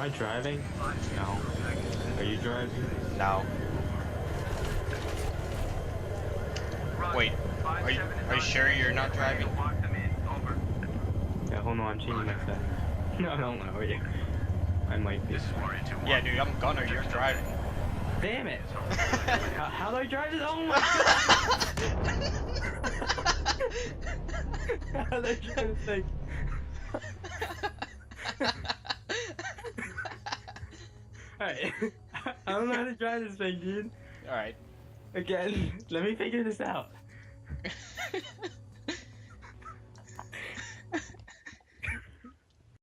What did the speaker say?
Am I driving? No. Are you driving? No. Wait, are you sure you're not driving? Yeah, hold on, I'm changing my settings. No, don't worry. I might be. Yeah, dude, I'm gonna. You're driving. Damn it! How do I drive this? Oh my god! How do I drive this thing? Alright. I don't know how to drive this thing, dude. Alright. Again, let me figure this out.